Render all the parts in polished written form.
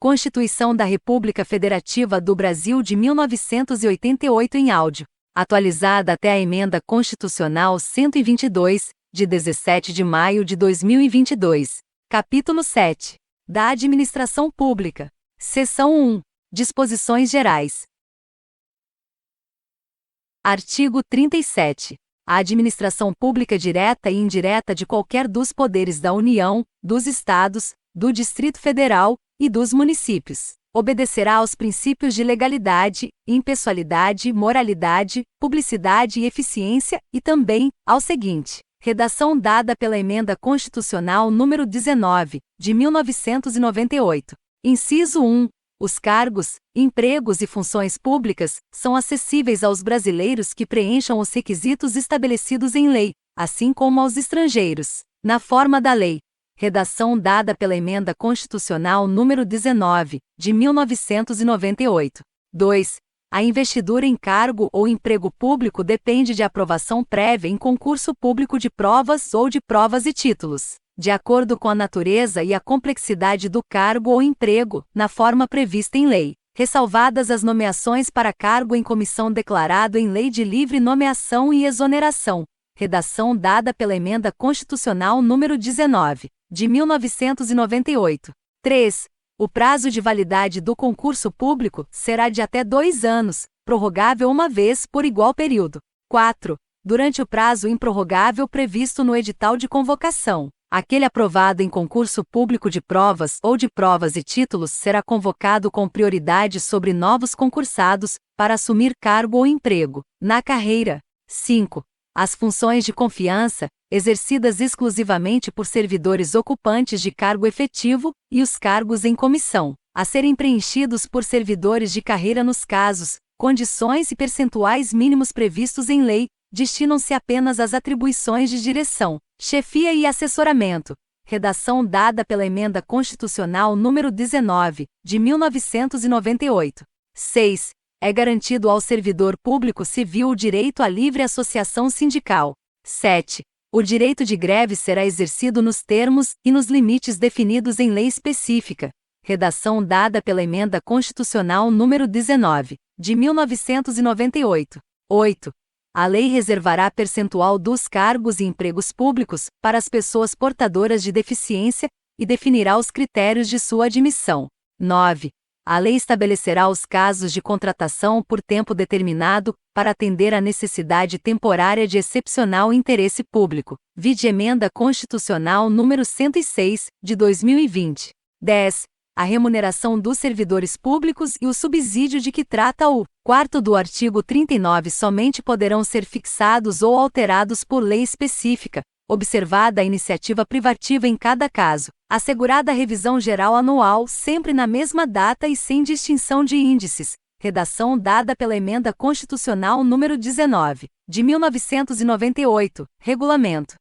Constituição da República Federativa do Brasil de 1988 em áudio, atualizada até a Emenda Constitucional 122, de 17 de maio de 2022. Capítulo 7. Da Administração Pública. Seção 1. Disposições Gerais. Artigo 37. A administração pública direta e indireta de qualquer dos poderes da União, dos Estados, do Distrito Federal e dos municípios obedecerá aos princípios de legalidade, impessoalidade, moralidade, publicidade e eficiência e também ao seguinte: redação dada pela Emenda Constitucional número 19, de 1998. Inciso 1. Os cargos, empregos e funções públicas são acessíveis aos brasileiros que preencham os requisitos estabelecidos em lei, assim como aos estrangeiros, na forma da lei. Redação dada pela Emenda Constitucional número 19, de 1998. 2. A investidura em cargo ou emprego público depende de aprovação prévia em concurso público de provas ou de provas e títulos, de acordo com a natureza e a complexidade do cargo ou emprego, na forma prevista em lei, ressalvadas as nomeações para cargo em comissão declarado em lei de livre nomeação e exoneração. Redação dada pela Emenda Constitucional número 19, de 1998. 3. O prazo de validade do concurso público será de até 2 anos, prorrogável uma vez por igual período. 4. Durante o prazo improrrogável previsto no edital de convocação, aquele aprovado em concurso público de provas ou de provas e títulos será convocado com prioridade sobre novos concursados para assumir cargo ou emprego na carreira. 5. As funções de confiança, exercidas exclusivamente por servidores ocupantes de cargo efetivo, e os cargos em comissão, a serem preenchidos por servidores de carreira nos casos, condições e percentuais mínimos previstos em lei, destinam-se apenas às atribuições de direção, chefia e assessoramento. Redação dada pela Emenda Constitucional número 19, de 1998. 6. É garantido ao servidor público civil o direito à livre associação sindical. 7. O direito de greve será exercido nos termos e nos limites definidos em lei específica. Redação dada pela Emenda Constitucional número 19, de 1998. 8. A lei reservará percentual dos cargos e empregos públicos para as pessoas portadoras de deficiência e definirá os critérios de sua admissão. 9. A lei estabelecerá os casos de contratação por tempo determinado para atender à necessidade temporária de excepcional interesse público. Vide Emenda Constitucional número 106, de 2020. 10. A remuneração dos servidores públicos e o subsídio de que trata o 4º do artigo 39 somente poderão ser fixados ou alterados por lei específica, observada a iniciativa privativa em cada caso, assegurada a revisão geral anual sempre na mesma data e sem distinção de índices. Redação dada pela Emenda Constitucional número 19, de 1998, Regulamento.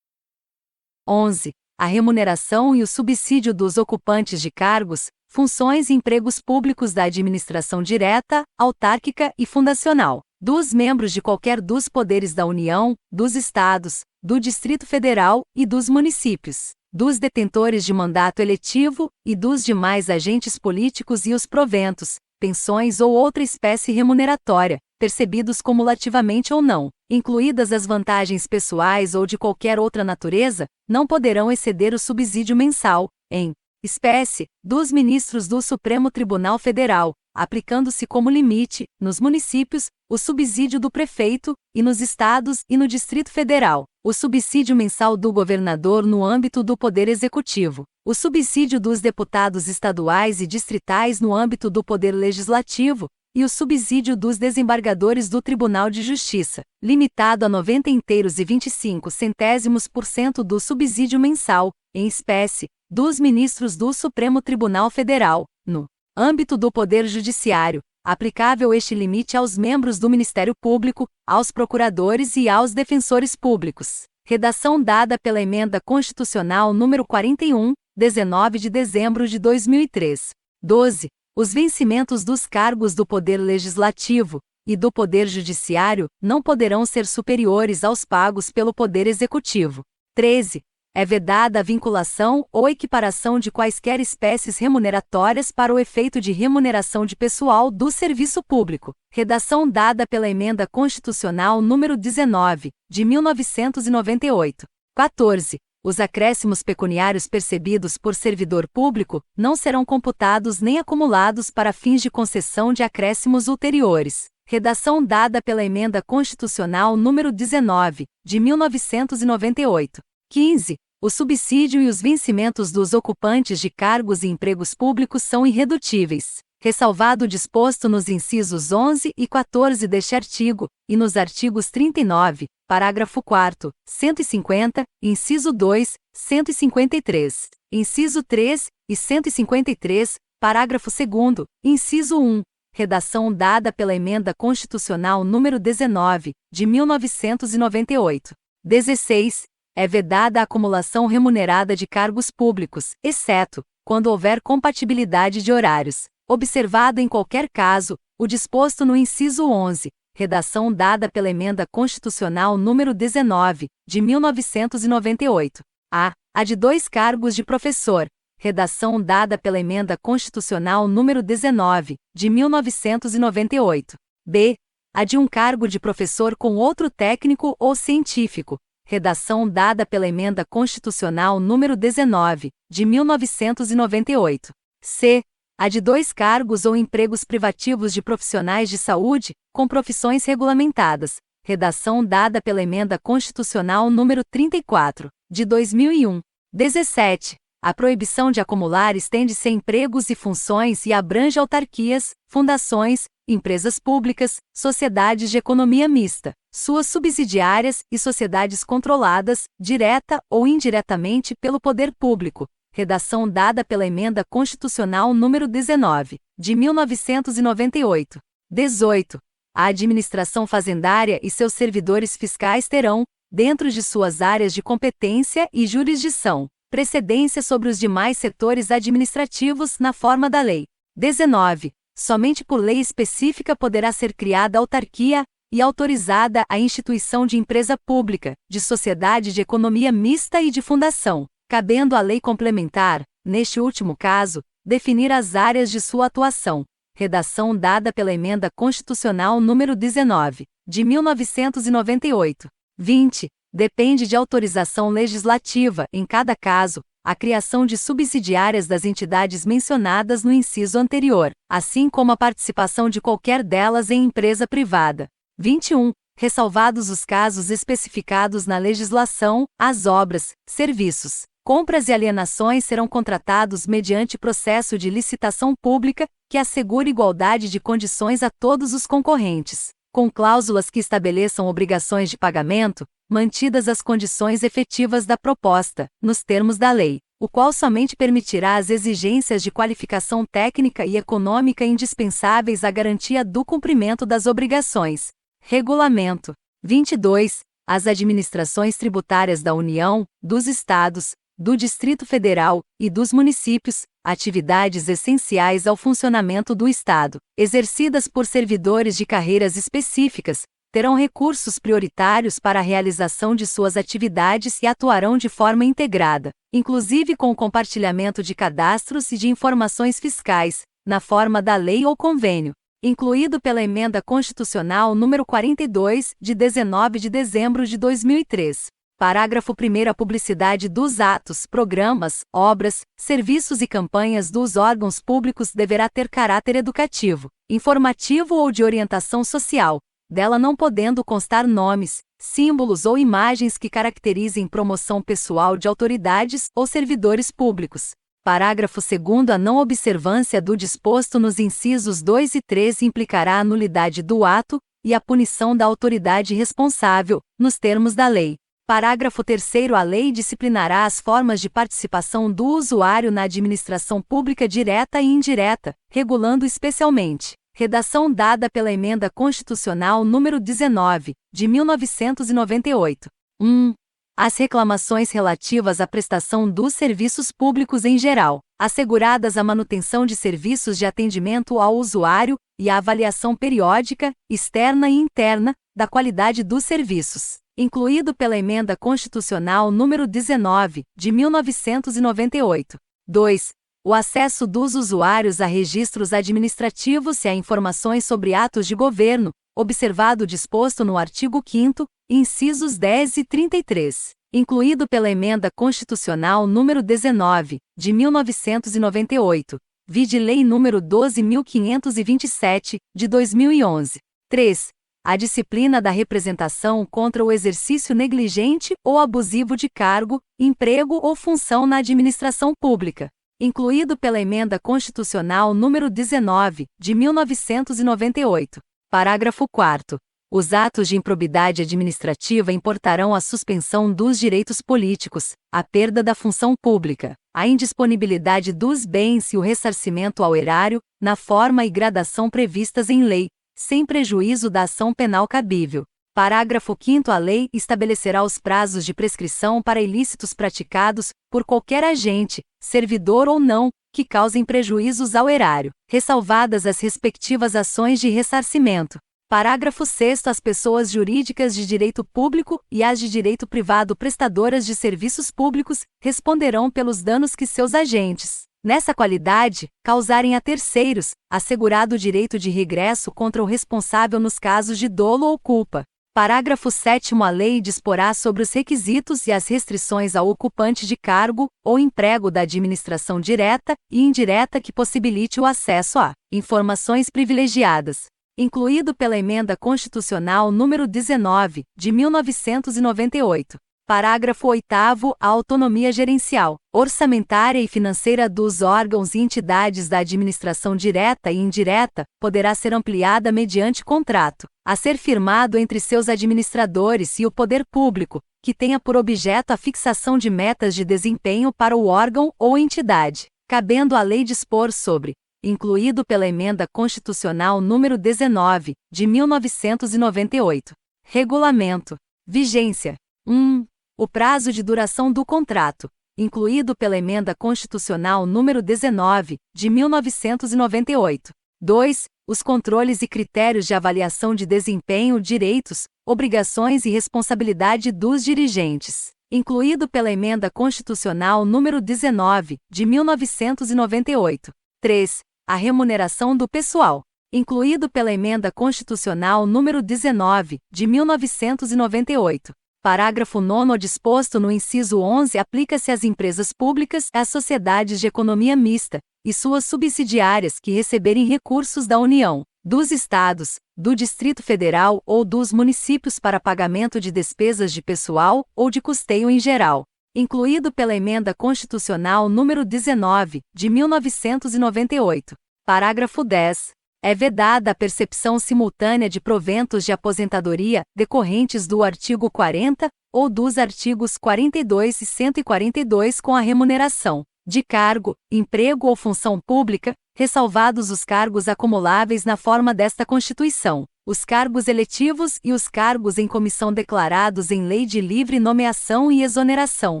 11. A remuneração e o subsídio dos ocupantes de cargos, funções e empregos públicos da administração direta, autárquica e fundacional, dos membros de qualquer dos poderes da União, dos Estados, do Distrito Federal e dos municípios, dos detentores de mandato eletivo e dos demais agentes políticos e os proventos, pensões ou outra espécie remuneratória, percebidos cumulativamente ou não, incluídas as vantagens pessoais ou de qualquer outra natureza, não poderão exceder o subsídio mensal, em espécie, dos ministros do Supremo Tribunal Federal, aplicando-se como limite, nos municípios, o subsídio do prefeito, e nos estados e no Distrito Federal, o subsídio mensal do governador no âmbito do Poder Executivo, o subsídio dos deputados estaduais e distritais no âmbito do Poder Legislativo, e o subsídio dos desembargadores do Tribunal de Justiça, limitado a 90,25% do subsídio mensal, em espécie, dos ministros do Supremo Tribunal Federal, no âmbito do Poder Judiciário, aplicável este limite aos membros do Ministério Público, aos procuradores e aos defensores públicos. Redação dada pela Emenda Constitucional número 41, 19 de dezembro de 2003. 12. Os vencimentos dos cargos do Poder Legislativo e do Poder Judiciário não poderão ser superiores aos pagos pelo Poder Executivo. 13. É vedada a vinculação ou equiparação de quaisquer espécies remuneratórias para o efeito de remuneração de pessoal do serviço público. Redação dada pela Emenda Constitucional número 19, de 1998. 14. Os acréscimos pecuniários percebidos por servidor público não serão computados nem acumulados para fins de concessão de acréscimos ulteriores. Redação dada pela Emenda Constitucional número 19, de 1998. 15. O subsídio e os vencimentos dos ocupantes de cargos e empregos públicos são irredutíveis, ressalvado o disposto nos incisos 11 e 14 deste artigo, e nos artigos 39, parágrafo 4º, 150, inciso 2, 153, inciso 3 e 153, parágrafo 2º, inciso 1. Redação dada pela Emenda Constitucional número 19, de 1998. 16. É vedada a acumulação remunerada de cargos públicos, exceto, quando houver compatibilidade de horários, observado em qualquer caso, o disposto no inciso 11, redação dada pela Emenda Constitucional número 19, de 1998. A de 2 cargos de professor, redação dada pela Emenda Constitucional número 19, de 1998. B. A de 1 cargo de professor com outro técnico ou científico, redação dada pela Emenda Constitucional número 19, de 1998. C. A de 2 cargos ou empregos privativos de profissionais de saúde, com profissões regulamentadas, redação dada pela Emenda Constitucional número 34, de 2001. 17. A proibição de acumular estende-se a empregos e funções e abrange autarquias, fundações, empresas públicas, sociedades de economia mista, suas subsidiárias e sociedades controladas, direta ou indiretamente pelo poder público. Redação dada pela Emenda Constitucional número 19, de 1998. 18. A administração fazendária e seus servidores fiscais terão, dentro de suas áreas de competência e jurisdição, precedência sobre os demais setores administrativos na forma da lei. 19. Somente por lei específica poderá ser criada autarquia e autorizada a instituição de empresa pública, de sociedade de economia mista e de fundação, cabendo à lei complementar, neste último caso, definir as áreas de sua atuação. Redação dada pela Emenda Constitucional número 19, de 1998. 20. Depende de autorização legislativa, em cada caso, a criação de subsidiárias das entidades mencionadas no inciso anterior, assim como a participação de qualquer delas em empresa privada. 21. Ressalvados os casos especificados na legislação, as obras, serviços, compras e alienações serão contratados mediante processo de licitação pública que assegure igualdade de condições a todos os concorrentes, com cláusulas que estabeleçam obrigações de pagamento, mantidas as condições efetivas da proposta, nos termos da lei, o qual somente permitirá as exigências de qualificação técnica e econômica indispensáveis à garantia do cumprimento das obrigações. Regulamento. 22. As administrações tributárias da União, dos Estados, do Distrito Federal e dos municípios, atividades essenciais ao funcionamento do Estado, exercidas por servidores de carreiras específicas, terão recursos prioritários para a realização de suas atividades e atuarão de forma integrada, inclusive com o compartilhamento de cadastros e de informações fiscais, na forma da lei ou convênio, incluído pela Emenda Constitucional número 42, de 19 de dezembro de 2003. Parágrafo 1º. A publicidade dos atos, programas, obras, serviços e campanhas dos órgãos públicos deverá ter caráter educativo, informativo ou de orientação social, dela não podendo constar nomes, símbolos ou imagens que caracterizem promoção pessoal de autoridades ou servidores públicos. Parágrafo 2º. A não observância do disposto nos incisos 2 e 3 implicará a nulidade do ato e a punição da autoridade responsável, nos termos da lei. Parágrafo 3º. A lei disciplinará as formas de participação do usuário na administração pública direta e indireta, regulando especialmente. Redação dada pela Emenda Constitucional número 19, de 1998. 1. As reclamações relativas à prestação dos serviços públicos em geral, asseguradas a manutenção de serviços de atendimento ao usuário e a avaliação periódica, externa e interna, da qualidade dos serviços. incluído pela Emenda Constitucional número 19, de 1998. 2. O acesso dos usuários a registros administrativos e a informações sobre atos de governo, observado o disposto no artigo 5º, incisos 10 e 33, incluído pela Emenda Constitucional número 19, de 1998, vide Lei nº 12.527, de 2011. 3. A disciplina da representação contra o exercício negligente ou abusivo de cargo, emprego ou função na administração pública, incluído pela Emenda Constitucional número 19, de 1998. Parágrafo 4º. Os atos de improbidade administrativa importarão a suspensão dos direitos políticos, a perda da função pública, a indisponibilidade dos bens e o ressarcimento ao erário, na forma e gradação previstas em lei, sem prejuízo da ação penal cabível. Parágrafo 5º. A lei estabelecerá os prazos de prescrição para ilícitos praticados por qualquer agente, servidor ou não, que causem prejuízos ao erário, ressalvadas as respectivas ações de ressarcimento. Parágrafo 6º. As pessoas jurídicas de direito público e as de direito privado prestadoras de serviços públicos responderão pelos danos que seus agentes, nessa qualidade, causarem a terceiros, assegurado o direito de regresso contra o responsável nos casos de dolo ou culpa. Parágrafo 7º. A lei disporá sobre os requisitos e as restrições ao ocupante de cargo ou emprego da administração direta e indireta que possibilite o acesso a informações privilegiadas, incluído pela Emenda Constitucional número 19, de 1998. Parágrafo 8º. A autonomia gerencial, orçamentária e financeira dos órgãos e entidades da administração direta e indireta poderá ser ampliada mediante contrato, a ser firmado entre seus administradores e o poder público, que tenha por objeto a fixação de metas de desempenho para o órgão ou entidade, cabendo à lei dispor sobre, incluído pela Emenda Constitucional número 19, de 1998. Regulamento. Vigência. 1. O prazo de duração do contrato, incluído pela Emenda Constitucional número 19, de 1998. 2. Os controles e critérios de avaliação de desempenho, direitos, obrigações e responsabilidade dos dirigentes, incluído pela Emenda Constitucional número 19, de 1998. 3. A remuneração do pessoal, incluído pela Emenda Constitucional número 19, de 1998. Parágrafo 9º. O disposto no inciso 11 aplica-se às empresas públicas e às sociedades de economia mista, e suas subsidiárias que receberem recursos da União, dos Estados, do Distrito Federal ou dos municípios para pagamento de despesas de pessoal ou de custeio em geral, incluído pela Emenda Constitucional número 19, de 1998. Parágrafo 10. É vedada a percepção simultânea de proventos de aposentadoria decorrentes do artigo 40 ou dos artigos 42 e 142 com a remuneração de cargo, emprego ou função pública, ressalvados os cargos acumuláveis na forma desta Constituição, os cargos eletivos e os cargos em comissão declarados em lei de livre nomeação e exoneração.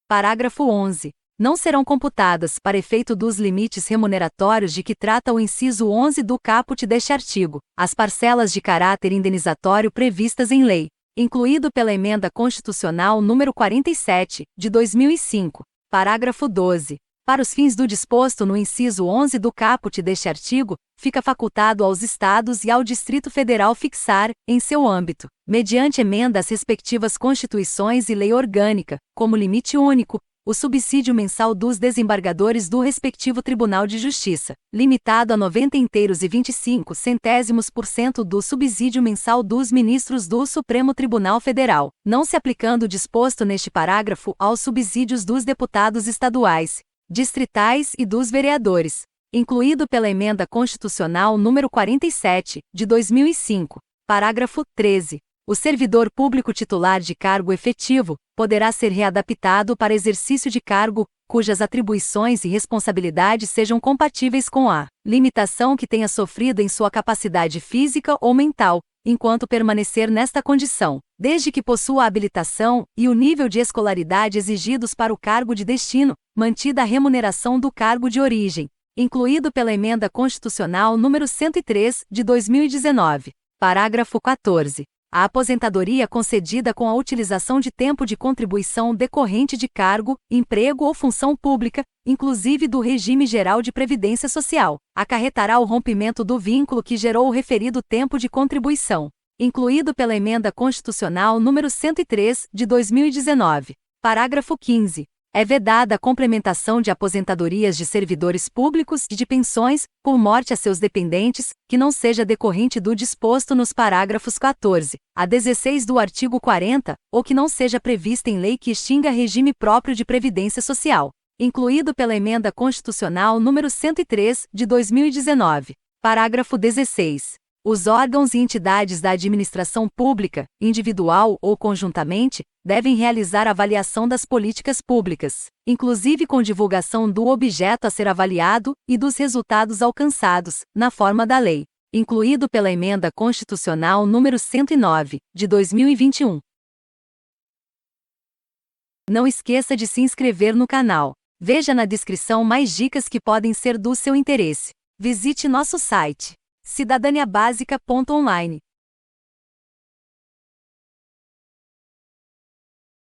Parágrafo 11. Não serão computadas, para efeito dos limites remuneratórios de que trata o inciso 11 do caput deste artigo, as parcelas de caráter indenizatório previstas em lei, incluído pela Emenda Constitucional número 47, de 2005. Parágrafo 12. Para os fins do disposto no inciso 11 do caput deste artigo, fica facultado aos Estados e ao Distrito Federal fixar, em seu âmbito, mediante emenda às respectivas Constituições e lei orgânica, como limite único, o subsídio mensal dos desembargadores do respectivo Tribunal de Justiça, limitado a 90,25% do subsídio mensal dos ministros do Supremo Tribunal Federal, não se aplicando o disposto neste parágrafo aos subsídios dos deputados estaduais, distritais e dos vereadores, incluído pela Emenda Constitucional número 47, de 2005. Parágrafo 13. O servidor público titular de cargo efetivo poderá ser readaptado para exercício de cargo cujas atribuições e responsabilidades sejam compatíveis com a limitação que tenha sofrido em sua capacidade física ou mental, enquanto permanecer nesta condição, desde que possua a habilitação e o nível de escolaridade exigidos para o cargo de destino, mantida a remuneração do cargo de origem. incluído pela Emenda Constitucional número 103, de 2019. Parágrafo 14. A aposentadoria concedida com a utilização de tempo de contribuição decorrente de cargo, emprego ou função pública, inclusive do regime geral de previdência social, acarretará o rompimento do vínculo que gerou o referido tempo de contribuição, incluído pela Emenda Constitucional número 103, de 2019. Parágrafo 15. É vedada a complementação de aposentadorias de servidores públicos e de pensões, por morte a seus dependentes, que não seja decorrente do disposto nos parágrafos 14 a 16 do artigo 40, ou que não seja prevista em lei que extinga regime próprio de previdência social, incluído pela Emenda Constitucional número 103, de 2019. Parágrafo 16. Os órgãos e entidades da administração pública, individual ou conjuntamente, devem realizar avaliação das políticas públicas, inclusive com divulgação do objeto a ser avaliado e dos resultados alcançados, na forma da lei, incluído pela Emenda Constitucional número 109, de 2021. Não esqueça de se inscrever no canal. Veja na descrição mais dicas que podem ser do seu interesse. Visite nosso site cidadaniabasica.online.